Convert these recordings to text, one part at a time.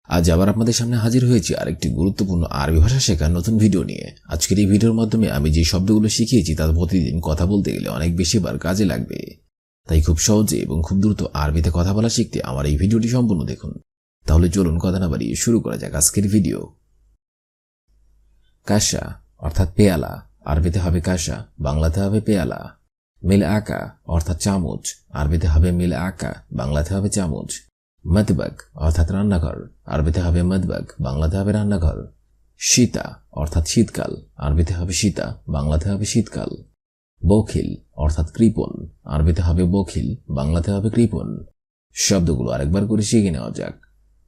আজ আবার আপনাদের সামনে হাজির হয়েছি আরেকটি গুরুত্বপূর্ণ আরবি ভাষা শেখার নতুন ভিডিও নিয়ে। আজকের এই ভিডিওর মাধ্যমে আমি যে শব্দগুলো শিখিয়েছি তা প্রতিদিন কথা বলতে গেলে অনেক বেশি বার কাজে লাগবে। তাই খুব সহজে এবং খুব দ্রুত আরবিতে কথা বলা শিখতে আমার এই ভিডিওটি সম্পূর্ণ দেখুন। তাহলে চলুন কথা না বাড়িয়ে শুরু করা যাক আজকের ভিডিও। কাশা অর্থাৎ পেয়ালা, আরবিতে হবে কাশা, বাংলাতে হবে পেয়ালা। মিল আকা অর্থাৎ চামচ, আরবিতে হবে মিল আকা, বাংলাতে হবে চামচ। মদবাগ অর্থাৎ রান্নাঘর, আরবিতে হবে মদবাগ, বাংলাতে হবে রান্নাঘর। শীতা অর্থাৎ শীতকাল, আরবিতে হবে শীতা, বাংলাতে হবে শীতকাল। বখিল অর্থাৎ কৃপণ, আরবিতে হবে বখিল, বাংলাতে হবে কৃপণ। শব্দগুলো আরেকবার করে শিখে নেওয়া যাক।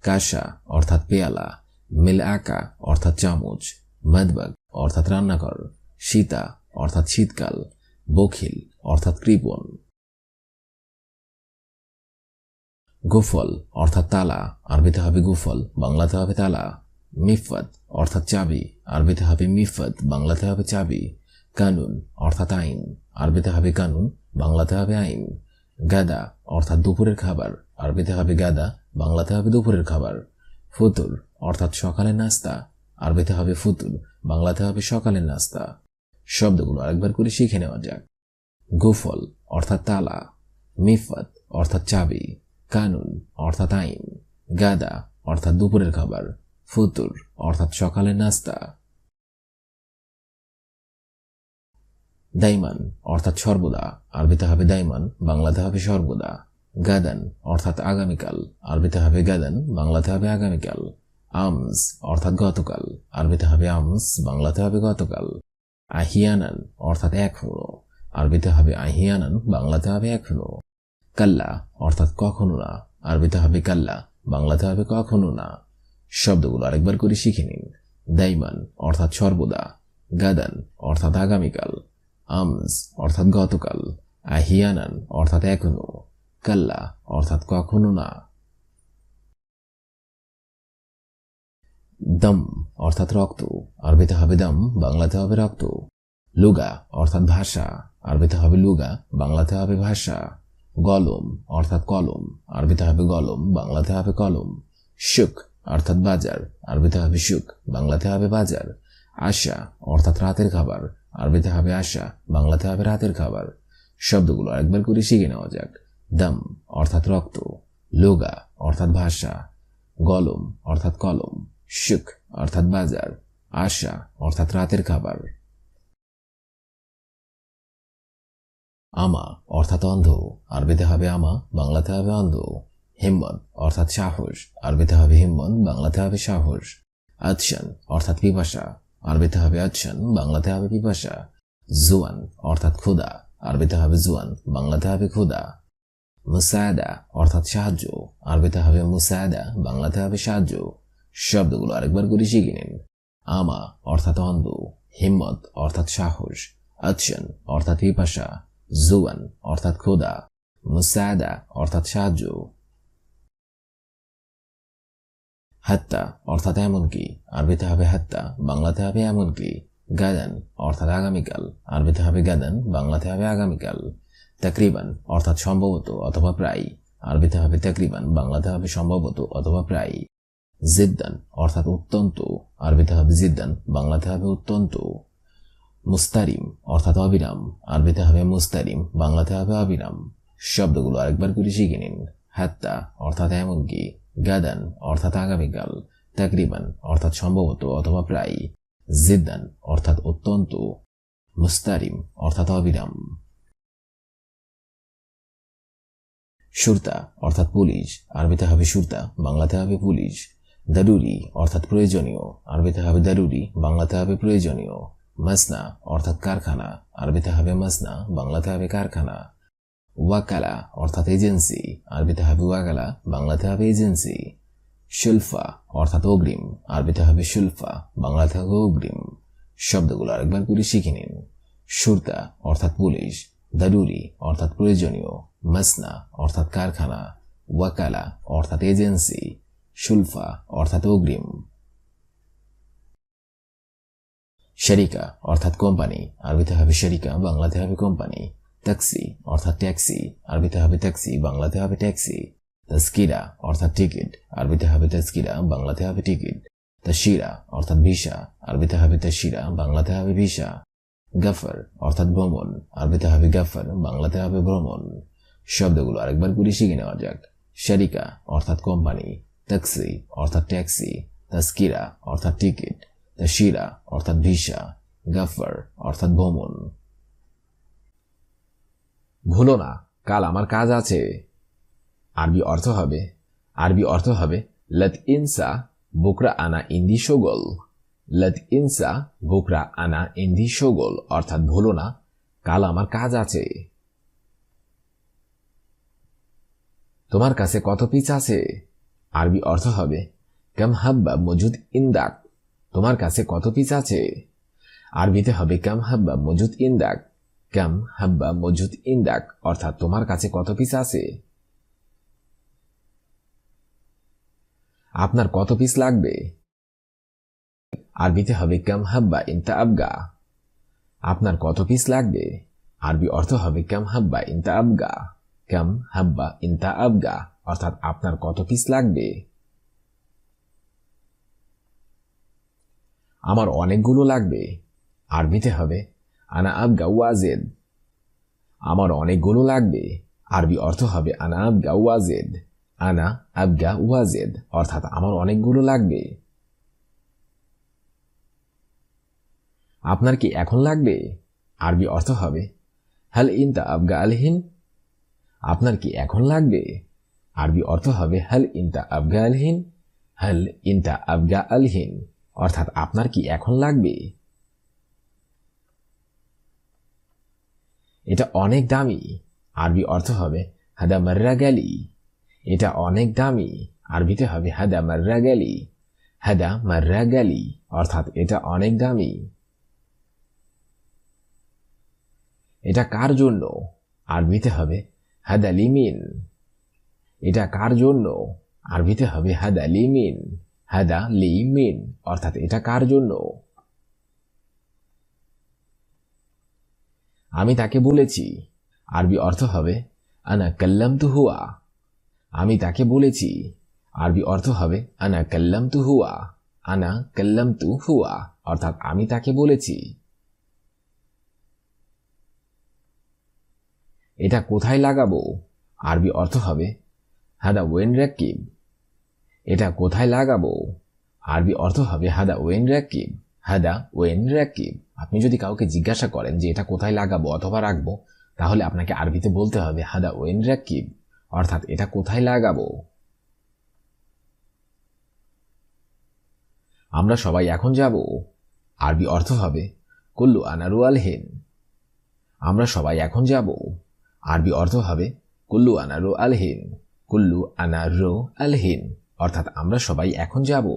কাশা অর্থাৎ পেয়ালা, মিল আকা অর্থাৎ চামচ, মদবাগ অর্থাৎ রান্নাঘর, শীতা অর্থাৎ শীতকাল, বখিল অর্থাৎ কৃপণ। গুফল অর্থাৎ তালা, আরবিতে হবে গুফল, বাংলাতে হবে তালা। মিফত অর্থাৎ চাবি, আরবিতে হবে মিফত, বাংলাতে হবে চাবি। কানুন অর্থাৎ আইন, আরবিতে হবে কানুন, বাংলাতে হবে আইন। গাদা অর্থাৎ দুপুরের খাবার, আরবিতে হবে গাদা, বাংলাতে হবে দুপুরের খাবার। ফুতুর অর্থাৎ সকালের নাস্তা, আরবিতে হবে ফুতুর, বাংলাতে হবে সকালের নাস্তা। শব্দগুলো আরেকবার করে শিখে নেওয়া যাক। গুফল অর্থাৎ তালা, মিফত অর্থাৎ চাবি, কানুন অর্থাৎ আইন, গাদা অর্থাৎ দুপুরের খাবার, ফুতুর অর্থাৎ সকালের নাস্তা। দাইমান অর্থাৎ সর্বদা, আরবিতে হবে দাইমান, বাংলাতে হবে সর্বদা। গাদান অর্থাৎ আগামীকাল, আরবিতে হবে গাদান, বাংলাতে হবে আগামীকাল। আমস অর্থাৎ গতকাল, আরবিতে হবে আমস, বাংলাতে হবে গতকাল। আহিয়ানান অর্থাৎ এখনো, আরবিতে হবে আহিয়ানান, বাংলাতে হবে এখনো। কাল্লা অর্থাৎ কখনো না, আরবিতে হবে কাল্লা, বাংলাতে হবে কখনো না। শব্দগুলো আরেকবার করে শিখে নিন। দাইমান অর্থাৎ সর্বদা, গাদান অর্থাৎ আগামীকাল, আমস অর্থাৎ গতকাল, আহিয়ানান অর্থাৎ এখনো, কাল্লা অর্থাৎ কখনো না। দম অর্থাৎ রক্ত, আরবিতে হবে দম, বাংলাতে হবে রক্ত। লুগা অর্থাৎ ভাষা, আরবিতে হবে লুগা, বাংলাতে হবে ভাষা। গলম অর্থাৎ কলম, আরবিতে হবে গলম, বাংলাতে হবে কলম। শুক অর্থাৎ বাজার, আরবিতে হবে শুক, বাংলাতে হবে বাজার। আশা অর্থাৎ রাতের খাবার, আরবিতে হবে আশা, বাংলাতে হবে রাতের খাবার। শব্দগুলো আরেকবার করে শিখে নেওয়া যাক। দম অর্থাৎ রক্ত, লুগা অর্থাৎ ভাষা, গলম অর্থাৎ কলম, শুক অর্থাৎ বাজার, আশা অর্থাৎ রাতের খাবার। আমা অর্থাৎ অন্ধ, আরবিতে হবে আমা, বাংলাতে হবে অন্ধ। হিম্মত অর্থাৎ সাহস, আরবিতে হবে হিম্মত, বাংলাতে হবে সাহস। আদশান অর্থাৎ পিপাসা, আরবিতে হবে আদশান, বাংলাতে হবে পিপাসা। জুয়ান অর্থাৎ ক্ষুধা, আরবিতে হবে জুয়ান, বাংলাতে হবে ক্ষুধা। মুসায়দা অর্থাৎ সাহায্য, আরবিতে হবে মুসায়দা, বাংলাতে হবে সাহায্য। শব্দগুলো আরেকবার করে শিখে নিন। আমা অর্থাৎ অন্ধ, হিম্মত অর্থাৎ সাহস, আদশান অর্থাৎ পিপাসা, জুয়ান অর্থাৎ ক্ষুধা, মুসায়দা অর্থাৎ সাহায্য। হাত্তা অর্থাৎ এমনকি, আরবিতে হবে হাত্তা, বাংলাতে হবে এমনকি। গাদান অর্থাৎ আগামীকাল, আরবিতে হবে গাদান, বাংলাতে হবে আগামীকাল। তাকরিবান অর্থাৎ সম্ভবত অথবা প্রায়, আরবিতে হবে তাকরিবান, বাংলাতে হবে সম্ভবত অথবা প্রায়। জিদ্দান অর্থাৎ অত্যন্ত, আরবিতে হবে জিদ্দান, বাংলাতে হবে অত্যন্ত। মুস্তারিম অর্থাৎ অবিরাম, আরবিতে হবে মুস্তারিম, বাংলাতে হবে অবিরাম। শব্দগুলো আরেকবার করে শিখে নিন। হাত্তা অর্থাৎ এমনকি, গাদান অর্থাৎ আগামীকাল, তাকরিবান অর্থাৎ সম্ভবত অথবা প্রায়, জিদ্দান অর্থাৎ অত্যন্ত, মুস্তারিম অর্থাৎ অবিরাম। শুরতা অর্থাৎ পুলিশ, আরবিতে হবে শুরতা, বাংলাতে হবে পুলিশ। দারুরি অর্থাৎ প্রয়োজনীয়, আরবিতে হবে দারুরি, বাংলাতে হবে প্রয়োজনীয়। মাসনা অর্থাৎ কারখানা, আরবিতে হবে মাসনা, বাংলাতে হবে কারখানা। ওয়াকালা অর্থাৎ এজেন্সি, আরবিতে হবে ওয়াকালা, বাংলাতে হবে এজেন্সি। শুলফা অর্থাৎ অগ্রিম, আরবিতে হবে শুলফা, বাংলাতে হবে অগ্রিম। শব্দগুলো আরেকবার করে শিখে নিন। শুরতা অর্থাৎ পুলিশ, দারুরি অর্থাৎ প্রয়োজনীয়, মাসনা অর্থাৎ কারখানা, ওয়াকালা অর্থাৎ এজেন্সি, শুলফা অর্থাৎ অগ্রিম। শরিকা অর্থাৎ কোম্পানি, আরবিতে হবে শরিকা, বাংলাতে হবে কোম্পানি। ট্যাক্সি অর্থাৎ ট্যাক্সি, আরবিতে হবে ট্যাক্সি, বাংলাতে হবে ট্যাক্সি। তাজকিরা অর্থাৎ টিকিট, আরবিতে হবে তাজকিরা, বাংলাতে হবে টিকিট। তাশিরা অর্থাৎ ভিসা, আরবিতে হবে তাশিরা, বাংলাতে হবে ভিসা। গাফার অর্থাৎ ভ্রমণ, আরবিতে হবে গাফার, বাংলাতে হবে ভ্রমণ। শব্দগুলো আরেকবার করে শিখে নেওয়া যাক। শারিকা অর্থাৎ কোম্পানি, ট্যাক্সি অর্থাৎ ট্যাক্সি, তাজকিরা অর্থাৎ টিকিট, তাশিরা অর্থাৎ ভিসা, গাফার অর্থাৎ ভ্রমণ। ভুলো না, কাল আমার কাজ আছে। আরবি অর্থ হবে লত ইনসা বুকরা আনা ইন্দি শোগল। লত ইনসা বুকরা আনা ইন্দি শোগল, অর্থাৎ ভুলো না, কাল আমার কাজ আছে। তোমার কাছে কত পিস আছে? আরবি অর্থ হবে কাম হাব্বা মজুদ ইন্দাক। তোমার কাছে কত পিস আছে? আরবিতে হবে কাম হাব্বা মজুদ ইন্দাক, কাম হাব্বা মজুদ ইন্দাক, অর্থাৎ তোমার কাছে কত পিস আছে। আপনার কত পিস লাগবে? আরবিতে হবে কাম হাব্বা ইনতা আবগা। আপনার কত পিস লাগবে? আরবি অর্থ হবে কাম হাব্বা ইনতা আবগা, কাম হাব্বা ইনতা আবগা, অর্থাৎ আপনার কত পিস লাগবে। আমার অনেকগুলো লাগবে। আরবিতে হবে আনা আবগা ওয়াজেদ। আমার অনেকগুলো লাগবে। আরবি অর্থ হবে আনা আবগা ওয়াজেদ, আনা আবগা ওয়াজেদ, অর্থাৎ আমার অনেকগুলো লাগবে। আপনার কি এখন লাগবে? আরবি অর্থ হবে হাল ইনতা আবগা আলহিন। আপনার কি এখন লাগবে? আরবি অর্থ হবে হাল ইনতা আবগা আলহিন, হাল ইনতা আবগা আলহিন, অর্থাৎ আপনার কি এখন লাগবে। এটা অনেক দামি। আরবি অর্থ হবে হাদা মাররা গালি। এটা অনেক দামি। আরবিতে হবে হাদা মাররা গালি, হাদা মাররা গালি, অর্থাৎ এটা অনেক দামি। এটা কার জন্য? আরবিতে হবে হাদা লিমিন। এটা কার জন্য? আরবিতে হবে হাদা লিমিন, হাদা লিমিন, অর্থাৎ এটা কার জন্য। আমি তাকে বলেছি। আরবি অর্থ হবে আনা কাল্লামতু হুয়া। আমি তাকে বলেছি। আরবি অর্থ হবে আনা কাল্লামতু হুয়া, আনা কাল্লামতু হুয়া, অর্থাৎ আমি তাকে বলেছি। এটা কোথায় লাগাবো? আরবি অর্থ হবে হাদা ওয়েন রাকিব। এটা কোথায় লাগাবো? আরবি অর্থ হবে হাদা ওয়েন রাকিব, হাদা ওয়েন রাকিব। আপনি যদি কাউকে জিজ্ঞাসা করেন যে এটা কোথায় লাগাবো অথবা রাখবো, তাহলে আপনাকে আরবিতে বলতে হবে হাদা ওয়েন রাকিব, অর্থাৎ এটা কোথায় লাগাবো। আমরা সবাই এখন যাব। আরবি অর্থ হবে কুল্লু আনারু আলহিন। আমরা সবাই এখন যাব। আরবি অর্থ হবে কুল্লু আনারু আলহিন, কুল্লু আনারু আলহিন, অর্থাৎ আমরা সবাই এখন যাব।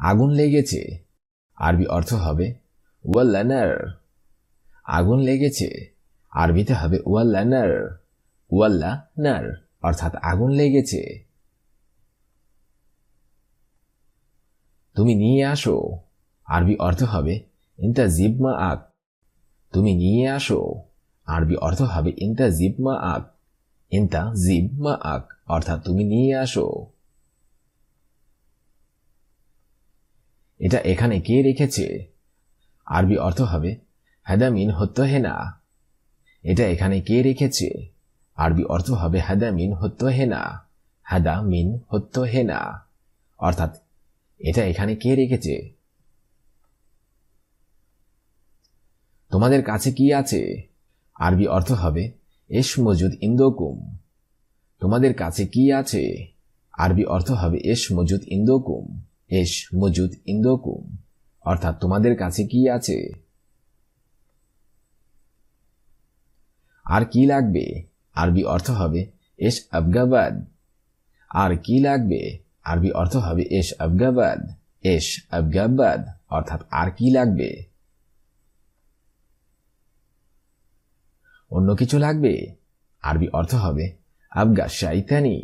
আগুন লেগেছে। আরবি অর্থ হবে ওয়াল্লা নার। আগুন লেগেছে। আরবিতে হবে ওয়াল্লা নার, ওয়াল্লা নার, অর্থাৎ আগুন লেগেছে। তুমি নিয়ে আসো। আরবি অর্থ হবে ইনতা জিব মা আক। তুমি নিয়ে আসো। আরবি অর্থ হবে ইনতা জিব মা আক, ইনতা জিব মা আক, অর্থাৎ তুমি নিয়ে আসো। এটা এখানে কে রেখেছে? আরবি অর্থ হবে হাদা মিন হত্তো হেনা। এটা এখানে কে রেখেছে? আরবি অর্থ হবে হাদা মিন হত্তো হেনা, হাদা মিন হত্তো হেনা, অর্থাৎ এটা এখানে কে রেখেছে। তোমাদের কাছে কি আছে? আরবি অর্থ হবে এশ মজুদ ইন্দকুম। তোমাদের কাছে কি আছে? আরবি অর্থ হবে এশ মজুদ ইন্দকুম, এশ মজুদ ইন্দকুম, অর্থাৎ তোমাদের কাছে কি আছে। আর কি লাগবে? আরবি অর্থ হবে এশ আবগাবাদ। আর কি লাগবে? আরবি অর্থ হবে এশ আবগাবাদ, এশ আবগাবাদ, অর্থাৎ আর কি লাগবে। অন্য কিছু লাগবে? আরবি অর্থ হবে আবগা শাইতানি।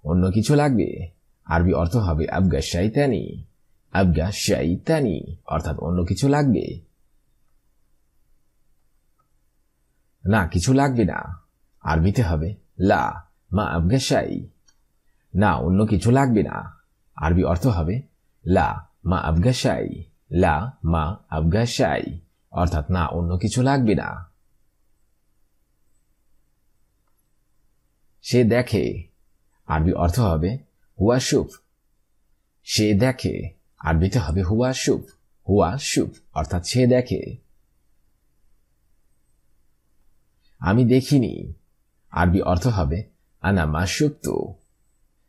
অন্য কিছু লাগবে? আরবি অর্থ হবে আবগা শাইতানি, আবগা শাইতানি, অর্থাৎ অন্য কিছু লাগবে। না কিছু লাগবে না আরবিতে হবে লা মা আবগা শাই। না অন্য কিছু লাগবে না আরবি অর্থ হবে লা মা আবগা শাই। লা মা আবগা শাই অর্থাৎ না অন্য কিছু লাগবে না। সে দেখে আরবি অর্থ হবে হুয়া শুফ। সে দেখে আরবিতে হবে হুয়া শুফ। হুয়া শুফ অর্থাৎ সে দেখে। আমি দেখিনি আরবি অর্থ হবে আনা মা শুফতু।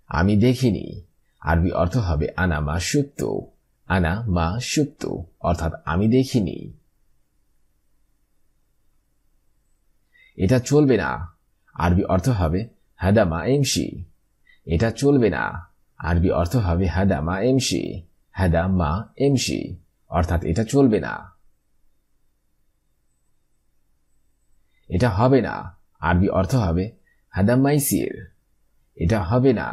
আমি দেখিনি আরবি অর্থ হবে আনা মা শুফতু। আনা মা শুফতু অর্থাৎ আমি দেখিনি। এটা চলবে না আরবি অর্থ হবে হাদা মা এমশি। এটা চলবে না আরবি অর্থ হবে হাদা মা এমশি। হাদা মা এমশি অর্থাৎ এটা চলবে না। এটা হবে না আরবি অর্থ হবে হাদা মাইসির। এটা হবে না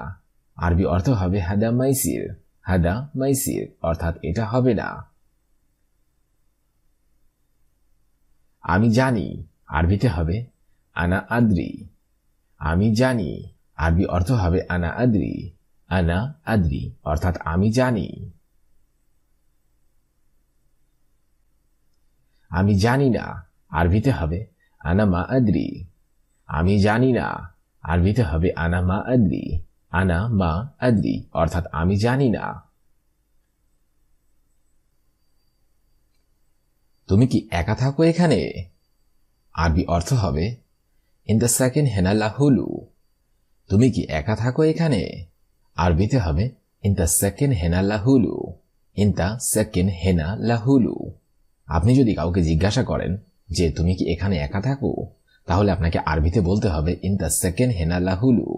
আরবি অর্থ হবে হাদা মাইসির। হাদা মাইসির অর্থাৎ এটা হবে না। আমি জানি আরবিতে হবে আনা আদ্রি। আমি জানি আরবি অর্থ হবে আনা আদ্রি। আনা আদ্রি অর্থাৎ আমি জানি। আমি জানি না আরবিতে হবে আনা মা আদ্রি। আমি জানি না আরবিতে হবে আনা মা আদ্রি। আনা মা আদ্রি অর্থাৎ আমি জানি না। তুমি কি একা থাকো এখানে আরবি অর্থ হবে ইন দ্য সেকেন্ড হেনা লাহুলু। তুমি কি একা থাকো এখানে আরবিতে হবে ইন দ্য সেকেন্ড হেনা লাহুলু। ইন দ্য সেকেন্ড হেনা লাহুলু। আপনি যদি কাউকে জিজ্ঞাসা করেন যে তুমি কি এখানে একা থাকো তাহলে আপনাকে আরবিতে বলতে হবে ইন দ্য সেকেন্ড হেনা লাহুলু।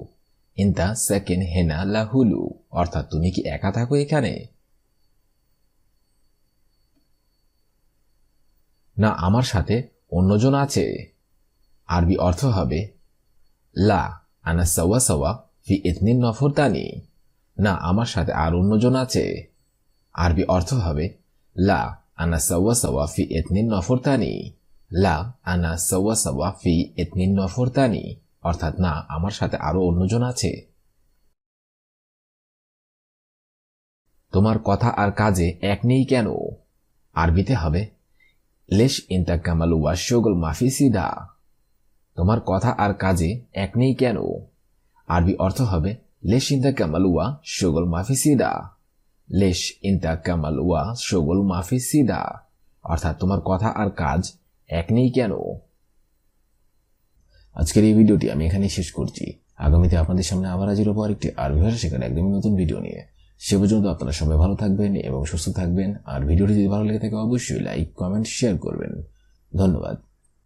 ইন দ্য সেকেন্ড হেনা লাহুলু অর্থাৎ তুমি কি একা থাকো এখানে। না আমার সাথে অন্যজন আছে আরবি অর্থ হবে লা আনা সাওয়া সাওয়া ফি ইতনিন নফর তানি। না আমার সাথে আর অন্যজন আছে আরবি অর্থ হবে লা আনা সাওয়া সাওয়া ফি ইতনিন নফর তানি। লা আনা সাওয়া সাওয়া ফি ইতনিন নফর তানি অর্থাৎ না আমার সাথে আরো অন্যজন আছে। তোমার কথা আর কাজে এক নেই কেন আরবিতে হবে লেশ ইনতা কামালু ওয়া শুগল মাফি সিদা। তোমার কথা আর কাজে এক নেই কেন আরবি অর্থ হবে লেশ ইনতা কামালু ওয়া শুগল মাফি সিদা। লেশ ইনতা কামাল ওয়া শুগল মাফি সিদা অর্থাৎ তোমার কথা আর কাজ এক নেই কেন। আজকের এই ভিডিওটি আমি এখানেই শেষ করছি। আগামীতে আপনাদের সামনে আবার হাজির হবো আরেকটি আরবি ভাষা শেখার একদমই নতুন ভিডিও নিয়ে। সে পর্যন্ত আপনারা সবাই ভালো থাকবেন এবং সুস্থ থাকবেন। আর ভিডিওটি যদি ভালো লেগে থাকে অবশ্যই লাইক কমেন্ট শেয়ার করবেন। ধন্যবাদ।